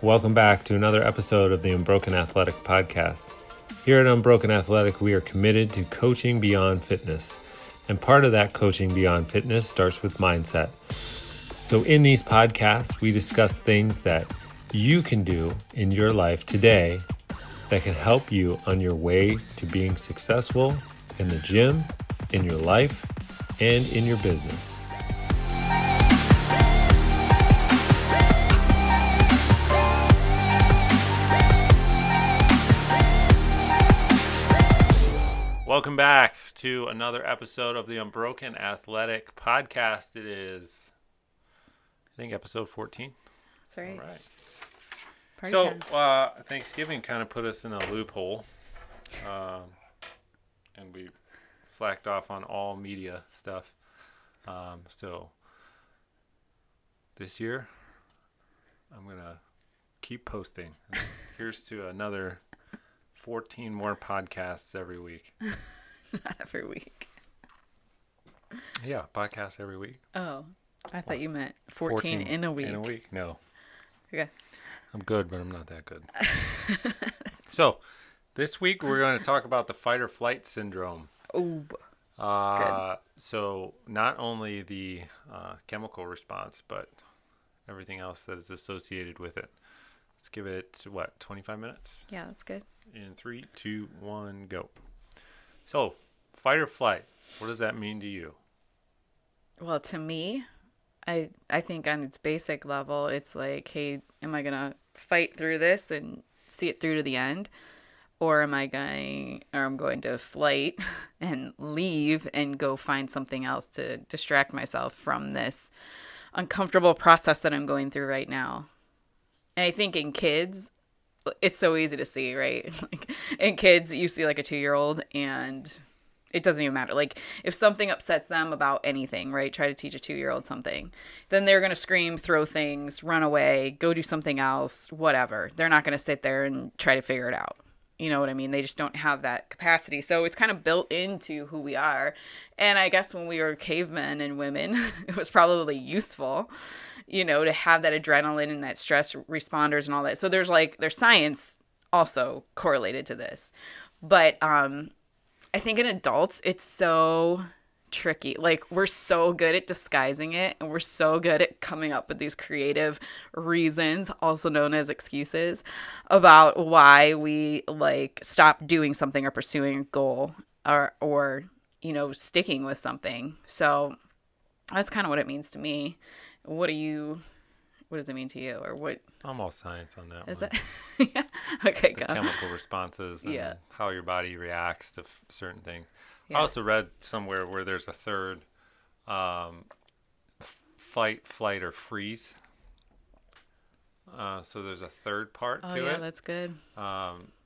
Welcome back to another episode of the Unbroken Athletic Podcast. Here at Unbroken Athletic, we are committed to coaching beyond fitness. And part of that coaching beyond fitness starts with mindset. So in these podcasts, we discuss things that you can do in your life today that can help you on your way to being successful in the gym, in your life, and in your business. Welcome back to another episode of the Unbroken Athletic Podcast. It is, I think, episode 14. That's right. All right. So, Thanksgiving kind of put us in a loophole, and we slacked off on all media stuff. So, this year, I'm going to keep posting. And here's to another 14 more podcasts every week. Not every week. Yeah, podcasts every week. Oh, I thought you meant 14 in a week. In a week? No. Okay. I'm good, but I'm not that good. So, this week we're going to talk about the fight or flight syndrome. Oh, that's good. So, not only the chemical response, but everything else that is associated with it. Let's give it, 25 minutes? Yeah, that's good. In 3, 2, 1, go. So, fight or flight, what does that mean to you? Well, to me, I think on its basic level, it's like, hey, am I going to fight through this and see it through to the end? Or I'm going to flight and leave and go find something else to distract myself from this uncomfortable process that I'm going through right now. And I think in kids, it's so easy to see, right? Like in kids, you see like a 2-year-old and it doesn't even matter. Like if something upsets them about anything, right? Try to teach a 2-year-old something. Then they're going to scream, throw things, run away, go do something else, whatever. They're not going to sit there and try to figure it out. You know what I mean? They just don't have that capacity. So it's kind of built into who we are. And I guess when we were cavemen and women, it was probably useful, to have that adrenaline and that stress responders and all that. So there's science also correlated to this. But I think in adults, it's so tricky. Like we're so good at disguising it and we're so good at coming up with these creative reasons, also known as excuses, about why we stop doing something or pursuing a goal or sticking with something. So that's kind of what it means to me. What does it mean to you, or what? I'm all science on that is one. It? Yeah. Okay, the go. chemical responses and how your body reacts to certain things. Yeah. I also read somewhere where there's a third fight, flight, or freeze. So there's a third part to it. Oh, yeah, that's good.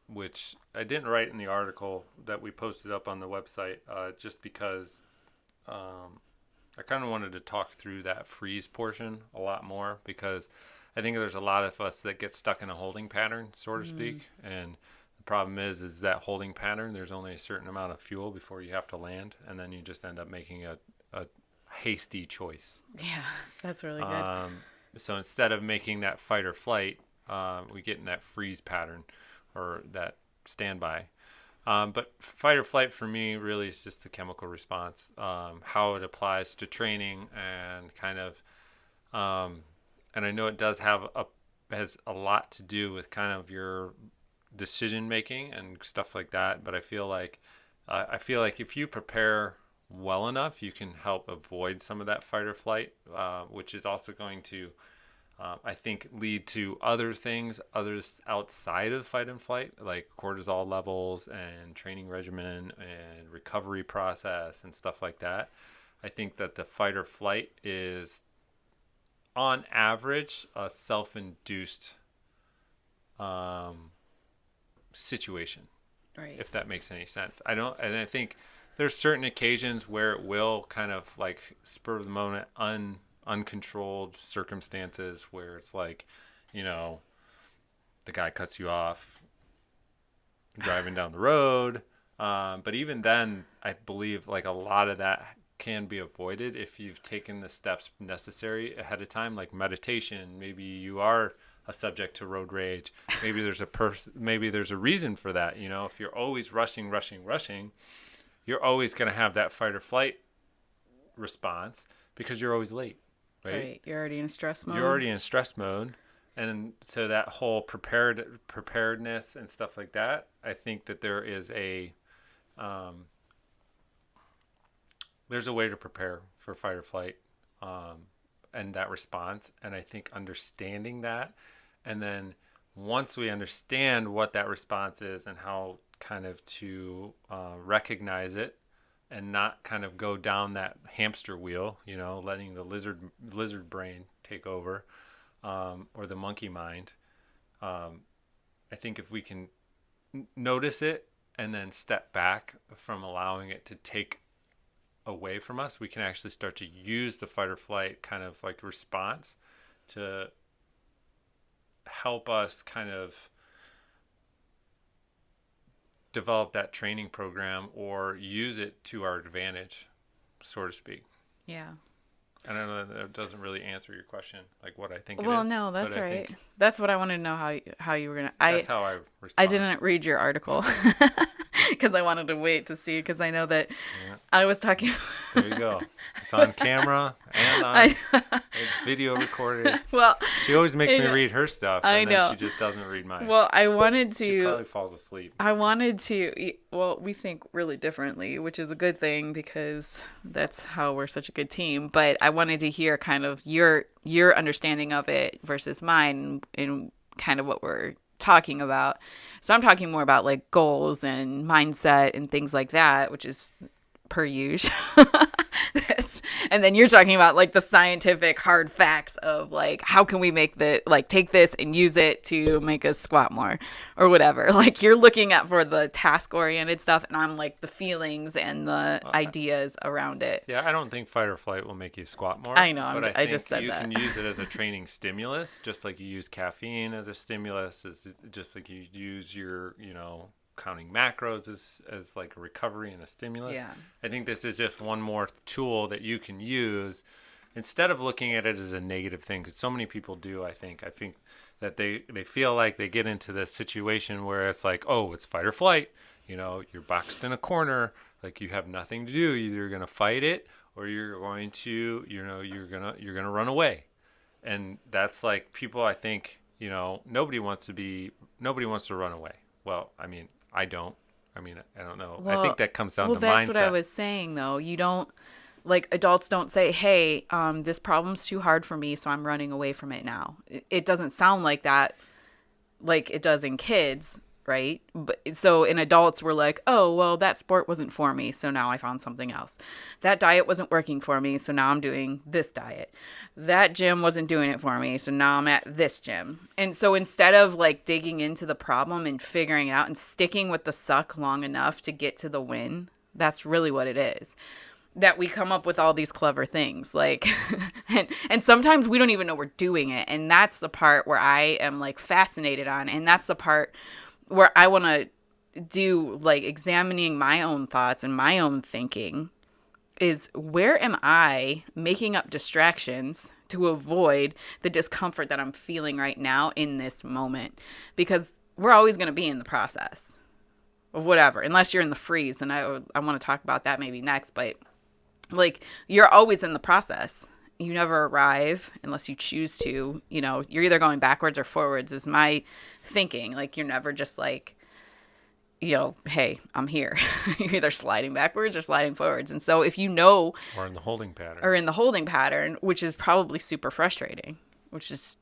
Which I didn't write in the article that we posted up on the website just because I kind of wanted to talk through that freeze portion a lot more because I think there's a lot of us that get stuck in a holding pattern, so to speak. And the problem is that holding pattern, there's only a certain amount of fuel before you have to land. And then you just end up making a hasty choice. Yeah, that's really good. So instead of making that fight or flight, we get in that freeze pattern or that standby. But fight or flight for me really is just the chemical response, how it applies to training and kind of, and I know it does has a lot to do with kind of your decision making and stuff like that. But I feel like if you prepare well enough, you can help avoid some of that fight or flight, which is also going to I think lead to others outside of fight and flight, like cortisol levels and training regimen and recovery process and stuff like that. I think that the fight or flight is, on average, a self-induced situation, right? If that makes any sense. I think there's certain occasions where it will kind of like spur of the moment, uncontrolled circumstances where it's like, the guy cuts you off driving down the road. But even then, I believe like a lot of that can be avoided if you've taken the steps necessary ahead of time, like meditation. Maybe you are a subject to road rage. Maybe maybe there's a reason for that. You know, if you're always rushing, you're always going to have that fight or flight response because you're always late, right? Right. You're already in stress mode. You're already in stress mode. And so that whole preparedness and stuff like that, I think that there's a way to prepare for fight or flight, and that response. And I think understanding that, and then once we understand what that response is and how kind of to recognize it, and not kind of go down that hamster wheel, you know, letting the lizard brain take over. Or the monkey mind. I think if we can notice it and then step back from allowing it to take away from us, we can actually start to use the fight or flight kind of like response to help us kind of develop that training program or use it to our advantage, so to speak. Yeah. I don't know, that doesn't really answer your question, like what I think it is. Well, no, that's right. That's what I wanted to know how you were going to... That's how I respond. I didn't read your article because I wanted to wait to see, because I know that I was talking... There you go. It's on camera and it's video recorded. Well, she always makes me read her stuff, and then she just doesn't read mine. Well, I wanted to... She probably falls asleep. I wanted to... Well, we think really differently, which is a good thing because that's how we're such a good team. But I wanted to hear kind of your understanding of it versus mine and kind of what we're talking about. So I'm talking more about like goals and mindset and things like that, which is per usual. And then you're talking about like the scientific hard facts of like, how can we make take this and use it to make us squat more or whatever. Like you're looking at for the task oriented stuff, and I'm like the feelings and the ideas around it. Yeah, I don't think fight or flight will make you squat more. I know, but I just said you that. You can use it as a training stimulus, just like you use caffeine as a stimulus, just like you use your, you know, counting macros as like a recovery and a stimulus. Yeah. I think this is just one more tool that you can use instead of looking at it as a negative thing, because so many people do. I think that they feel like they get into this situation where it's like, oh, it's fight or flight, you know, you're boxed in a corner, like you have nothing to do. Either you're going to fight it or you're going to, you know, you're going to run away. And that's like people, I think, you know, nobody wants to run away. Well, I mean, I don't know. Well, I think that comes down to mindset. Well, that's what I was saying, though. You don't, like, adults don't say, hey, this problem's too hard for me, so I'm running away from it now. It doesn't sound like that, like it does in kids, right? But so in adults, we're like, oh, well, that sport wasn't for me, so now I found something else. That diet wasn't working for me, so now I'm doing this diet. That gym wasn't doing it for me, so now I'm at this gym. And so instead of like digging into the problem and figuring it out and sticking with the suck long enough to get to the win, that's really what it is. That we come up with all these clever things, like, and sometimes we don't even know we're doing it. And that's the part where I am like fascinated on. And that's the part where I want to do like examining my own thoughts and my own thinking is, where am I making up distractions to avoid the discomfort that I'm feeling right now in this moment? Because we're always going to be in the process of whatever, unless you're in the freeze. And I want to talk about that maybe next, but like you're always in the process. You never arrive unless you choose to, you know, you're either going backwards or forwards is my thinking. Like you're never just like, you know, hey, I'm here. You're either sliding backwards or sliding forwards. And so if you know, or in the holding pattern, which is probably super frustrating, which is,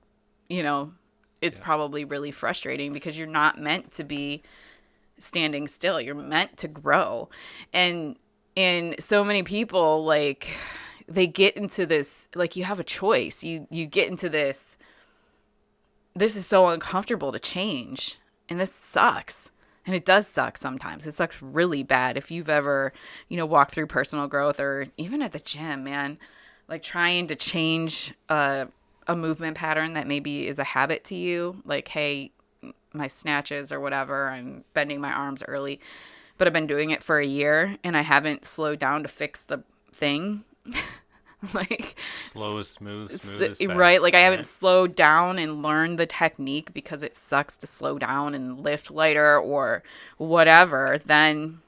you know, it's probably really frustrating because you're not meant to be standing still. You're meant to grow. And so many people, like, they get into this, like, you have a choice. You get into this is so uncomfortable to change. And this sucks. And it does suck sometimes. It sucks really bad. If you've ever, you know, walked through personal growth or even at the gym, man, like trying to change a movement pattern that maybe is a habit to you. Like, hey, my snatches or whatever, I'm bending my arms early, but I've been doing it for a year and I haven't slowed down to fix the thing. Like, Slow is smooth, smooth is right? fast. Like I haven't Right? slowed down and learned the technique because it sucks to slow down and lift lighter or whatever. Then,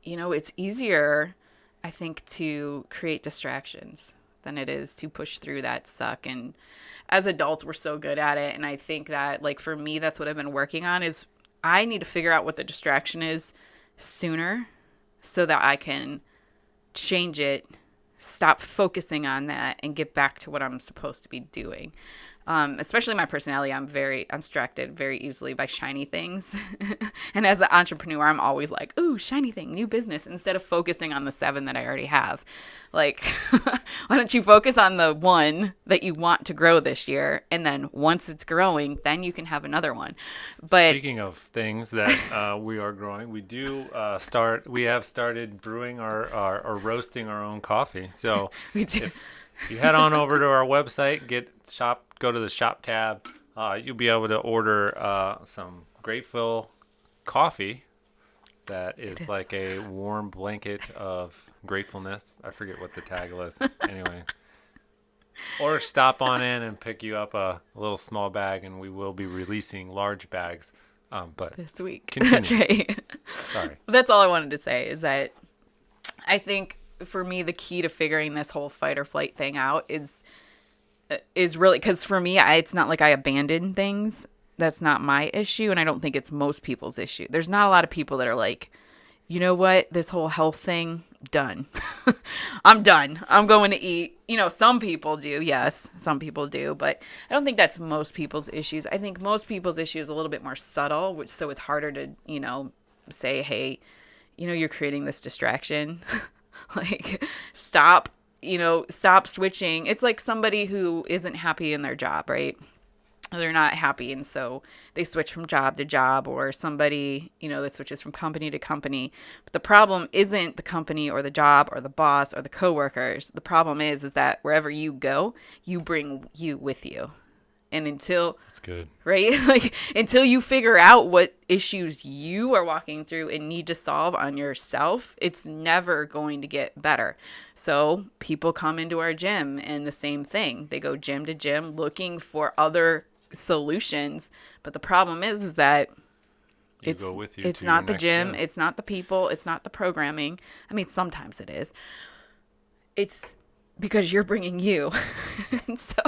it's easier, I think, to create distractions than it is to push through that suck. And as adults, we're so good at it. And I think that, like, for me, that's what I've been working on is I need to figure out what the distraction is sooner so that I can change it, stop focusing on that, and get back to what I'm supposed to be doing. Especially my personality, I'm distracted very easily by shiny things. And as an entrepreneur, I'm always like, ooh, shiny thing, new business, instead of focusing on the 7 that I already have. Like, why don't you focus on the one that you want to grow this year? And then once it's growing, then you can have another one. But Speaking of things that we are growing, we have started brewing or roasting our own coffee. So we do. if you head on over to our website, go to the shop tab, you'll be able to order some Grateful coffee that It is is. like a warm blanket of gratefulness. I forget what the tag was. Anyway, or stop on in and pick you up a little small bag, and we will be releasing large bags. But This week. That's continue. right. Sorry. That's all I wanted to say is that I think for me the key to figuring this whole fight or flight thing out is really because for me it's not like I abandon things. That's not my issue, and I don't think it's most people's issue. There's not a lot of people that are like, you know what, this whole health thing, done. I'm done. I'm going to eat. Some people do, yes, some people do, but I don't think that's most people's issues. I think most people's issue is a little bit more subtle, which so it's harder to, say, hey, you're creating this distraction. Like, stop switching. It's like somebody who isn't happy in their job, right? They're not happy, and so they switch from job to job, or somebody that switches from company to company. But the problem isn't the company or the job or the boss or the coworkers. The problem is that wherever you go, you bring you with you. And until That's good. right, like until you figure out what issues you are walking through and need to solve on yourself, it's never going to get better. So people come into our gym and the same thing, they go gym to gym looking for other solutions, but the problem is that You go with you it's to your not the next gym, it's not the people, it's not the programming. I mean, sometimes it is. It's because you're bringing you. And so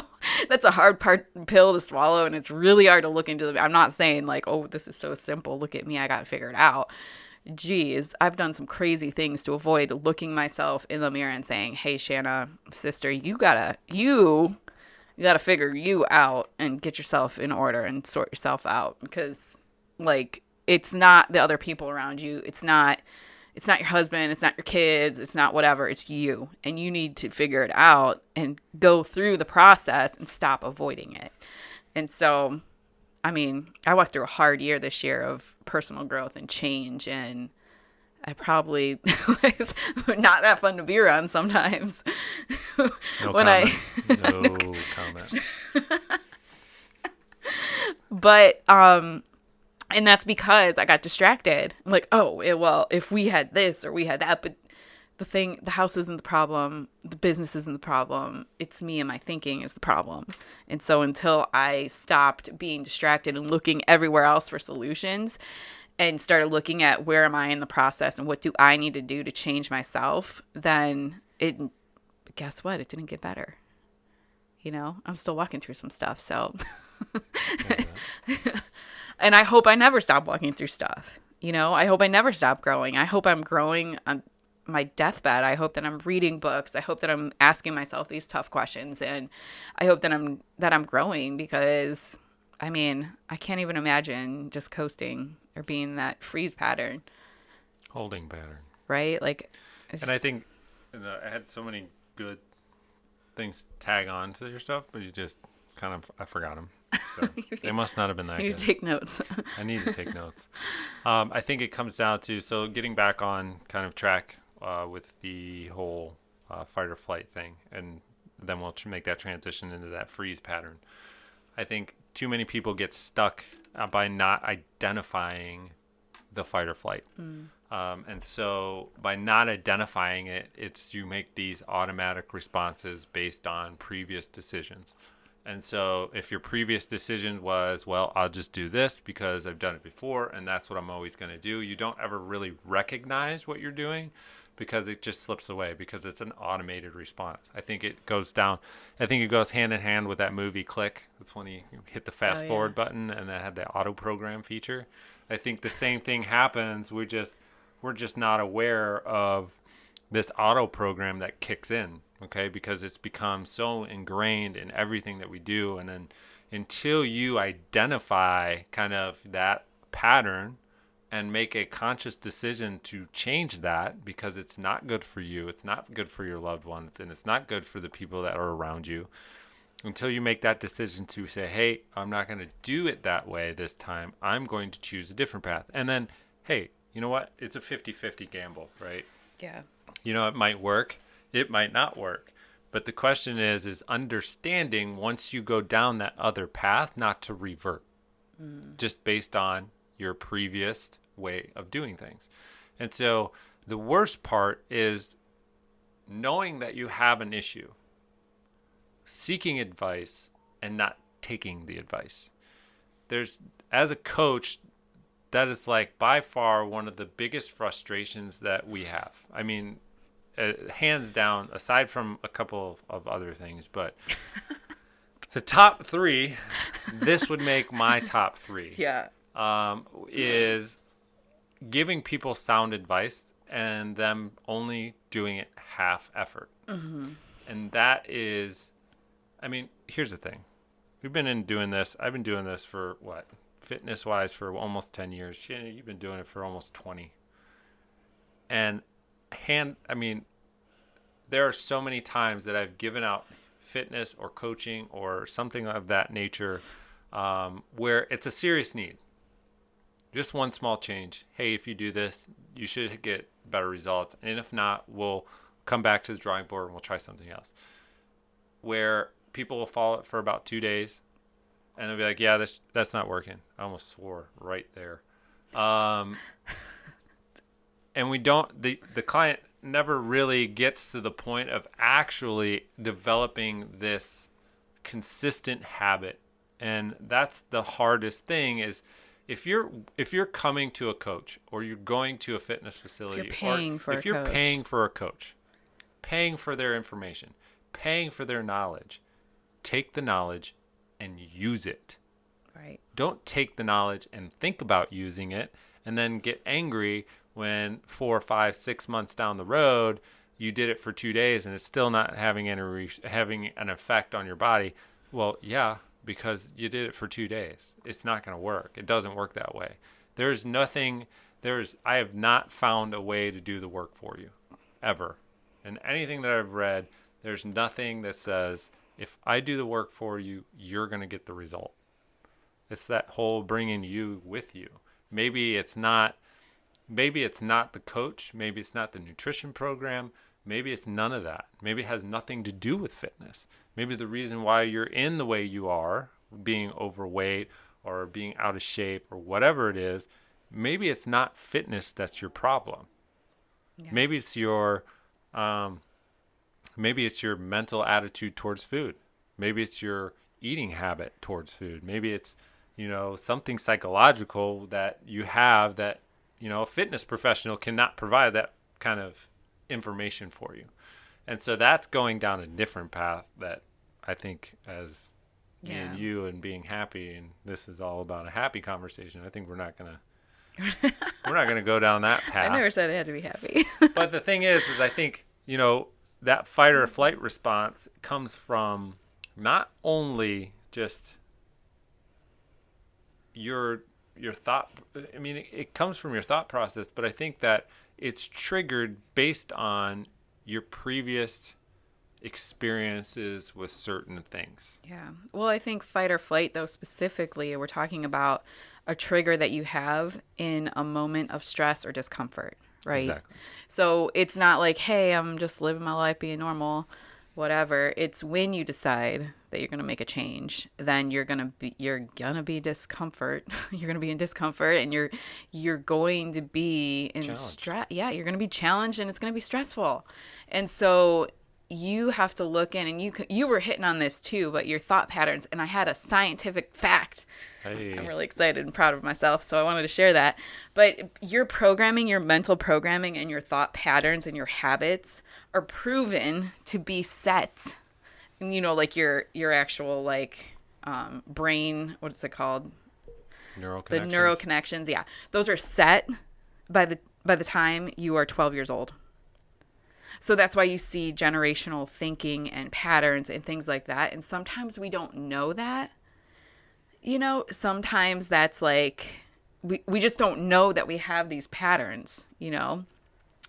that's a hard pill to swallow, and it's really hard to look into I'm not saying like, oh, this is so simple, look at me, I got it figured out. Geez, I've done some crazy things to avoid looking myself in the mirror and saying, hey, Shanna, sister, you gotta figure you out and get yourself in order and sort yourself out, because like it's not the other people around you, it's not your husband, it's not your kids, it's not whatever, it's you, and you need to figure it out and go through the process and stop avoiding it. And so, I mean, I walked through a hard year this year of personal growth and change, and I probably was not that fun to be around sometimes. No when comment. I No comment. but and that's because I got distracted. I'm like, oh, well, if we had this or we had that, but the house isn't the problem, the business isn't the problem, it's me and my thinking is the problem. And so until I stopped being distracted and looking everywhere else for solutions and started looking at where am I in the process and what do I need to do to change myself, then guess what? It didn't get better. I'm still walking through some stuff, so. And I hope I never stop walking through stuff. I hope I never stop growing. I hope I'm growing on my deathbed. I hope that I'm reading books. I hope that I'm asking myself these tough questions, and I hope that I'm growing, because I mean, I can't even imagine just coasting or being that freeze pattern, Holding pattern. right? Like, And I think I had so many good things tag on to your stuff, but I forgot them. So they must not have been that you good. take notes. I need to take notes. I think it comes down to, so getting back on kind of track with the whole fight or flight thing, and then we'll make that transition into that freeze pattern. I think too many people get stuck by not identifying the fight or flight. And so by not identifying it, it's you make these automatic responses based on previous decisions. And so if your previous decision was, well, I'll just do this because I've done it before and that's what I'm always going to do, you don't ever really recognize what you're doing because it just slips away because it's an automated response. I think it goes down, I think it goes hand in hand with that movie Click. That's when you hit the fast forward button and that had the auto program feature. I think the same thing happens. We're just not aware of this auto program that kicks in, okay, because it's become so ingrained in everything that we do. And then until you identify kind of that pattern and make a conscious decision to change that, because it's not good for you, it's not good for your loved ones, and it's not good for the people that are around you, until you make that decision to say, hey, I'm not going to do it that way this time, I'm going to choose a different path. And then, hey, you know what? It's a 50-50 gamble, right? Yeah. You know, it might work, it might not work. But the question is understanding once you go down that other path, not to revert, just based on your previous way of doing things. And so the worst part is knowing that you have an issue, seeking advice, and not taking the advice. As a coach, that is like by far one of the biggest frustrations that we have. I mean, hands down, aside from a couple of other things, but the top three, this would make my top three. Yeah. Is giving people sound advice and them only doing it half effort. Mm-hmm. And that is, I mean, here's the thing. I've been doing this for what? Fitness wise for almost 10 years. Shannon, you've been doing it for almost 20. And there are so many times that I've given out fitness or coaching or something of that nature where it's a serious need. Just one small change. Hey, if you do this, you should get better results. And if not, we'll come back to the drawing board and we'll try something else. Where people will follow it for about 2 days and they'll be like, yeah, that's not working. I almost swore right there. And the client never really gets to the point of actually developing this consistent habit. And that's the hardest thing is if you're coming to a coach or you're going to a fitness facility, if you're paying for a coach, paying for their information, paying for their knowledge, take the knowledge and use it. Right. Don't take the knowledge and think about using it and then get angry when 4, 5, 6 months down the road you did it for 2 days and it's still not having an effect on your body. Well, yeah, because you did it for 2 days. It's not going to work. It doesn't work that way. I have not found a way to do the work for you ever. And anything that I've read, there's nothing that says if I do the work for you, you're going to get the result. It's that whole bringing you with you. Maybe it's not the coach. Maybe it's not the nutrition program. Maybe it's none of that. Maybe it has nothing to do with fitness. Maybe the reason why you're in the way you are, being overweight or being out of shape or whatever it is, maybe it's not fitness that's your problem. Yeah. Maybe it's your mental attitude towards food. Maybe it's your eating habit towards food. Maybe it's, something psychological that you have that, a fitness professional cannot provide that kind of information for you. And so that's going down a different path that I think as me and you and being happy, and this is all about a happy conversation, I think we're not going to go down that path. I never said I had to be happy. But the thing is I think, that fight or flight response comes from not only just your thought. I mean, it comes from your thought process, but I think that it's triggered based on your previous experiences with certain things. Yeah. Well, I think fight or flight, though, specifically, we're talking about a trigger that you have in a moment of stress or discomfort. Right. Exactly. So it's not like, hey, I'm just living my life being normal. whatever. It's when you decide that you're going to make a change, then you're going to be discomfort. You're going to be in discomfort, and you're going to be in Challenged. stress. Yeah, you're going to be challenged, and it's going to be stressful. And so you have to look in, and you were hitting on this too, but your thought patterns. And I had a scientific fact. I'm Hey, really excited and proud of myself, so I wanted to share that. But your programming, your mental programming, and your thought patterns and your habits are proven to be set. Like your actual like brain. What's it called? neural The connections. neural connections. Yeah, those are set by the time you are 12 years old. So that's why you see generational thinking and patterns and things like that. And sometimes we don't know that. Sometimes that's like we just don't know that we have these patterns.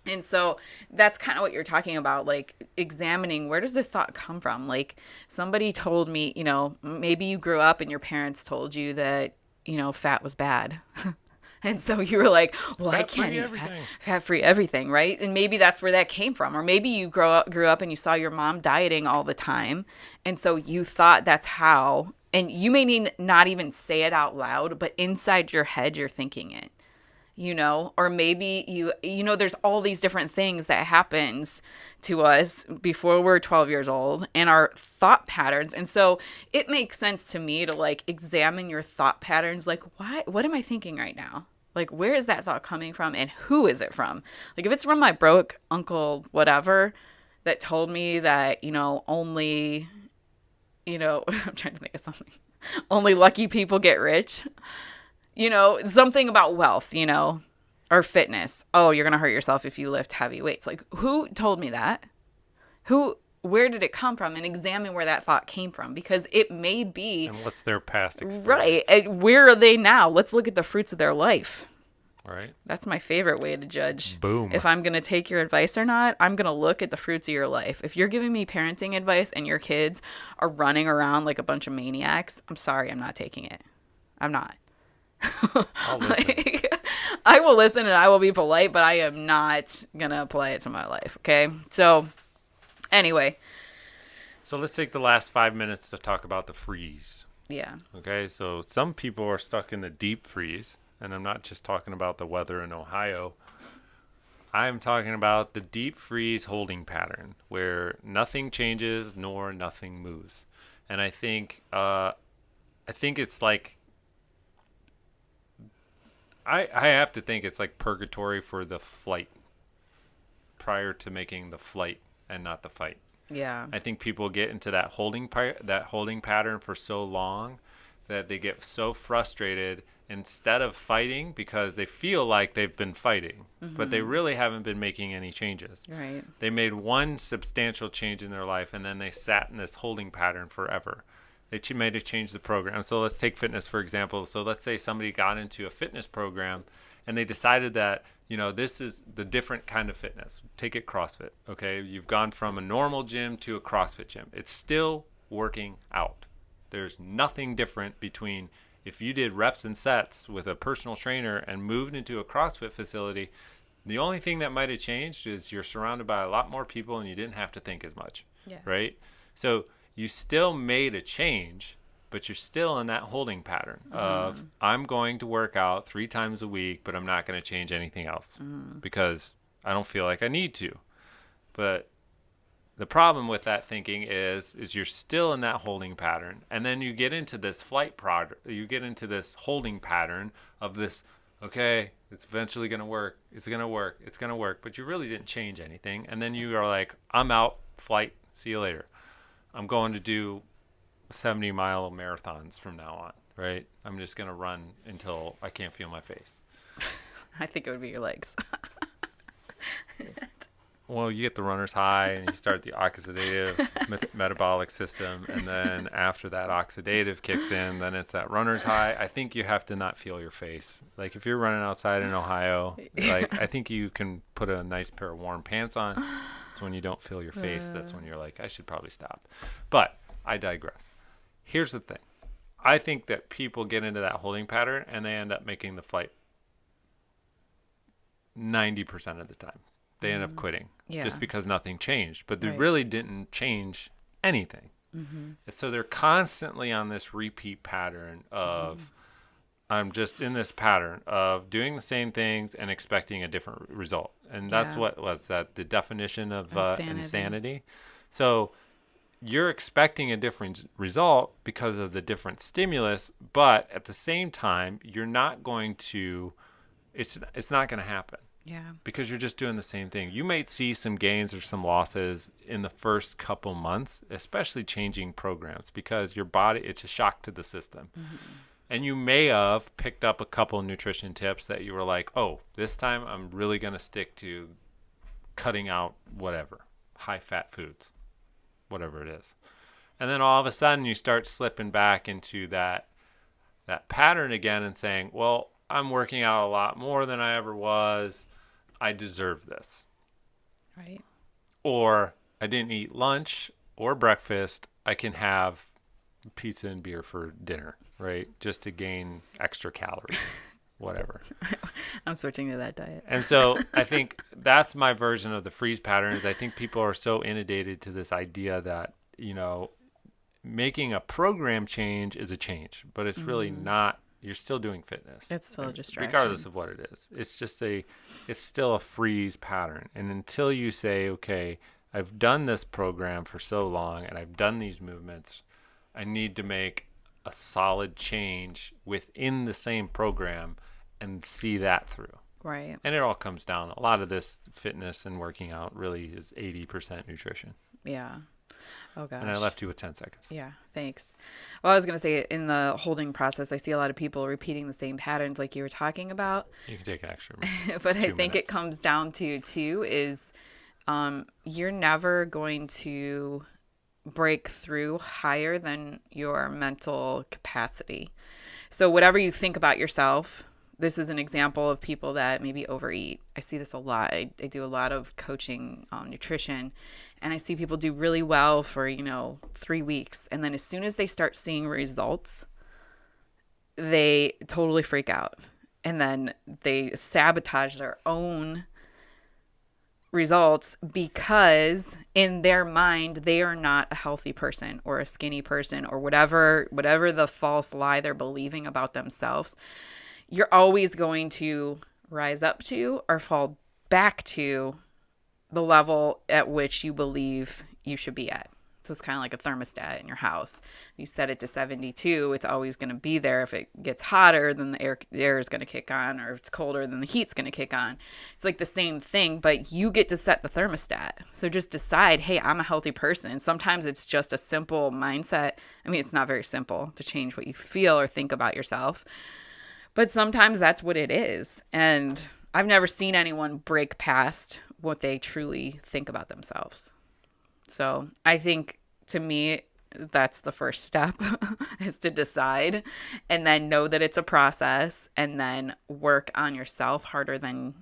And so that's kind of what you're talking about, like examining where does this thought come from? Like somebody told me, maybe you grew up and your parents told you that, fat was bad. And so you were like, well, I can't Fat-free eat everything. fat free everything, right? And maybe that's where that came from. Or maybe you grew up and you saw your mom dieting all the time. And so you thought that's how, and you may need not even say it out loud, but inside your head, you're thinking it. Or maybe there's all these different things that happens to us before we're 12 years old and our thought patterns. And so it makes sense to me to like examine your thought patterns. Like, what am I thinking right now? Like, where is that thought coming from and who is it from? Like, if it's from my broke uncle, whatever, that told me that, only, I'm trying to think of something, only lucky people get rich, something about wealth, or fitness. Oh, you're going to hurt yourself if you lift heavy weights. Like, who told me that? Where did it come from? And examine where that thought came from, because it may be And what's their past right. experience? And where are they now? Let's look at the fruits of their life. Right? That's my favorite way to judge Boom. if I'm going to take your advice or not. I'm going to look at the fruits of your life. If you're giving me parenting advice and your kids are running around like a bunch of maniacs, I'm sorry, I'm not taking it. I'm not. I'll listen. I will listen and I will be polite, but I am not going to apply it to my life. Okay. So, anyway. So let's take the last 5 minutes to talk about the freeze. Yeah. Okay, so some people are stuck in the deep freeze, and I'm not just talking about the weather in Ohio. I'm talking about the deep freeze holding pattern where nothing changes nor nothing moves. And I think it's like I have to think it's like purgatory for the flight prior to making the flight and not the fight. Yeah. I think people get into that holding pattern for so long that they get so frustrated instead of fighting because they feel like they've been fighting, but they really haven't been making any changes. Right. They made one substantial change in their life and then they sat in this holding pattern forever. They made to change the program. So let's take fitness for example. So let's say somebody got into a fitness program and they decided that this is the different kind of fitness. Take it CrossFit, okay? You've gone from a normal gym to a CrossFit gym. It's still working out. There's nothing different between if you did reps and sets with a personal trainer and moved into a CrossFit facility. The only thing that might have changed is you're surrounded by a lot more people and you didn't have to think as much, right? So you still made a change, but you're still in that holding pattern of I'm going to work out 3 times a week, but I'm not going to change anything else because I don't feel like I need to. But the problem with that thinking is you're still in that holding pattern, and then you get into this you get into this holding pattern of this. Okay, it's eventually going to work. It's going to work. It's going to work. But you really didn't change anything, and then you are like, I'm out. Flight. See you later. I'm going to do 70-mile marathons from now on, right? I'm just going to run until I can't feel my face. I think it would be your legs. Well, you get the runner's high and you start the oxidative metabolic system. And then after that oxidative kicks in, then it's that runner's high. I think you have to not feel your face. Like if you're running outside in Ohio, like I think you can put a nice pair of warm pants on. It's when you don't feel your face. That's when you're like, I should probably stop. But I digress. Here's the thing. I think that people get into that holding pattern and they end up making the flight 90% of the time. They end up quitting Yeah. just because nothing changed. But they Right. really didn't change anything. Mm-hmm. And so they're constantly on this repeat pattern of I'm just in this pattern of doing the same things and expecting a different result. And that's Yeah. what was that the definition of Insanity. insanity. So you're expecting a different result because of the different stimulus, but at the same time, you're not going to it's not going to happen Yeah. because you're just doing the same thing. You might see some gains or some losses in the first couple months, especially changing programs because your body it's a shock to the system. And you may have picked up a couple nutrition tips that you were like, "Oh, this time I'm really going to stick to cutting out whatever, high fat foods, whatever it is." And then all of a sudden you start slipping back into that pattern again and saying, "Well, I'm working out a lot more than I ever was. I deserve this." Right. Or I didn't eat lunch or breakfast. I can have pizza and beer for dinner, right? Just to gain extra calories, whatever. I'm switching to that diet. And so I think that's my version of the freeze pattern is I think people are so inundated to this idea that, making a program change is a change, but it's really not. You're still doing fitness. It's still a distraction. Regardless of what it is. It's still a freeze pattern. And until you say, okay, I've done this program for so long and I've done these movements, I need to make a solid change within the same program and see that through. Right. And it all comes down. A lot of this fitness and working out really is 80% nutrition. Yeah. Oh gosh. And I left you with 10 seconds. Yeah, thanks. Well, I was going to say in the holding process, I see a lot of people repeating the same patterns like you were talking about. You can take an extra But I 2 think it minutes. comes down to, too, is you're never going to break through higher than your mental capacity. So whatever you think about yourself, this is an example of people that maybe overeat. I see this a lot. I do a lot of coaching on nutrition, and I see people do really well for, 3 weeks. And then as soon as they start seeing results, they totally freak out. And then they sabotage their own results because in their mind they are not a healthy person or a skinny person or whatever the false lie they're believing about themselves. You're always going to rise up to or fall back to the level at which you believe you should be at. So it's kind of like a thermostat in your house. You set it to 72, it's always going to be there. If it gets hotter, then the air is going to kick on, or if it's colder, then the heat's going to kick on. It's like the same thing, but you get to set the thermostat. So just decide, hey, I'm a healthy person. Sometimes it's just a simple mindset. I mean, it's not very simple to change what you feel or think about yourself, but sometimes that's what it is. And I've never seen anyone break past what they truly think about themselves. So I think, to me, that's the first step is to decide and then know that it's a process and then work on yourself harder than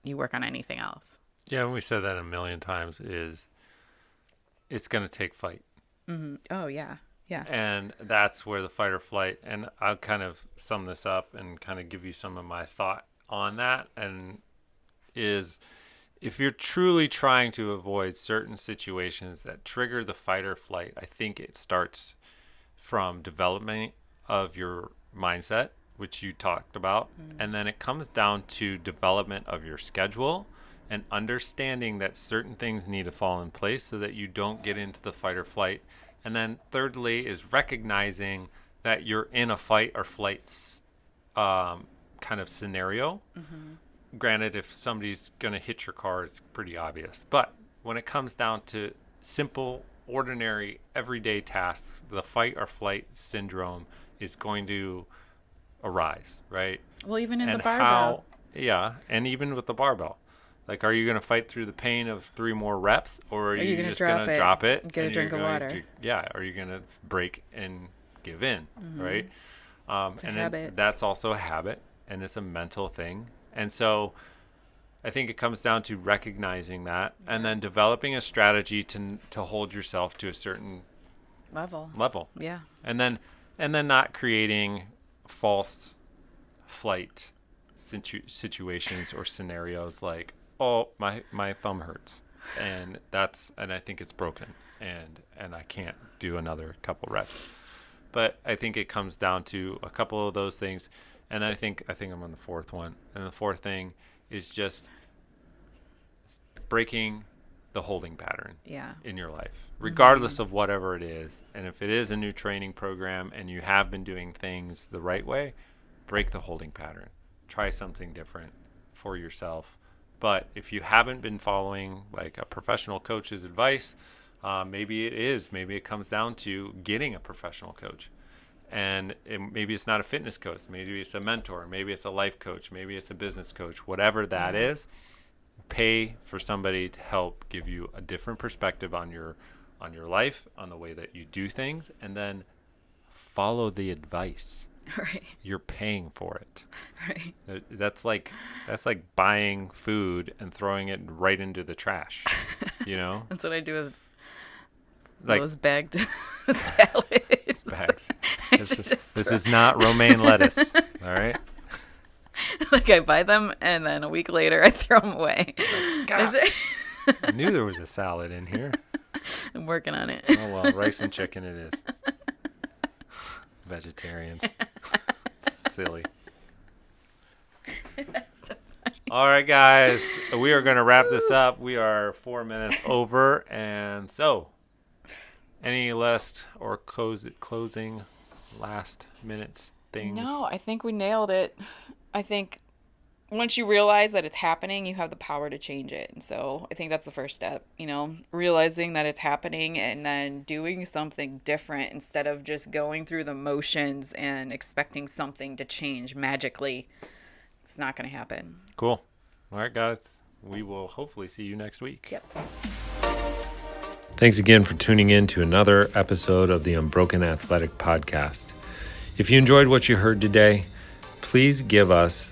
you work on anything else. Yeah, and we said that a million times is it's going to take fight. Mm-hmm. Oh, yeah. Yeah. And that's where the fight or flight, and I'll kind of sum this up and kind of give you some of my thought on that, and is if you're truly trying to avoid certain situations that trigger the fight or flight, I think it starts from development of your mindset, which you talked about, and then it comes down to development of your schedule and understanding that certain things need to fall in place so that you don't get into the fight or flight. And then thirdly is recognizing that you're in a fight or flight kind of scenario. Granted, if somebody's going to hit your car, it's pretty obvious. But when it comes down to simple, ordinary, everyday tasks, the fight or flight syndrome is going to arise, right? Well, even in And the barbell. and even with the barbell. Like, are you going to fight through the pain of 3 more reps, or are you gonna just drop going to it drop it and get a and drink you're of going water? are you going to break and give in, right? It's a And then habit. that's also a habit, and it's a mental thing. And so I think it comes down to recognizing that and then developing a strategy to hold yourself to a certain level. Yeah. And then not creating false flight situations or scenarios like oh, my thumb hurts, and I think it's broken, and I can't do another couple reps. But I think it comes down to a couple of those things, and I think I'm on the fourth one. And the fourth thing is just breaking the holding pattern in your life, regardless of whatever it is. And if it is a new training program and you have been doing things the right way, break the holding pattern. Try something different for yourself. But if you haven't been following like a professional coach's advice, maybe it comes down to getting a professional coach. And maybe it's not a fitness coach, maybe it's a mentor, maybe it's a life coach, maybe it's a business coach, whatever that is. Pay for somebody to help give you a different perspective on your life, on the way that you do things, and then follow the advice. Right. You're paying for it. Right. That's like buying food and throwing it right into the trash. You know? That's what I do with like those bagged salads. Bags. This is not romaine lettuce. All right. Like I buy them and then a week later I throw them away. I knew there was a salad in here. I'm working on it. Oh well, rice and chicken it is. Vegetarians. Silly. That's so funny. All right, guys, we are going to wrap this up. We are 4 minutes over, and so any last or closing last minutes things? No, I think we nailed it. I think once you realize that it's happening, you have the power to change it. And so I think that's the first step, realizing that it's happening and then doing something different instead of just going through the motions and expecting something to change magically. It's not going to happen. Cool. All right, guys. We will hopefully see you next week. Yep. Thanks again for tuning in to another episode of the Unbroken Athletic Podcast. If you enjoyed what you heard today, please give us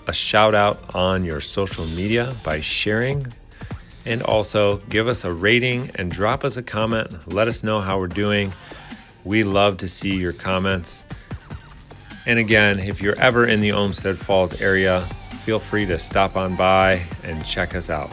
a shout out on your social media by sharing, and also give us a rating and drop us a comment. Let us know how we're doing. We love to see your comments. And again, if you're ever in the Olmsted Falls area, feel free to stop on by and check us out.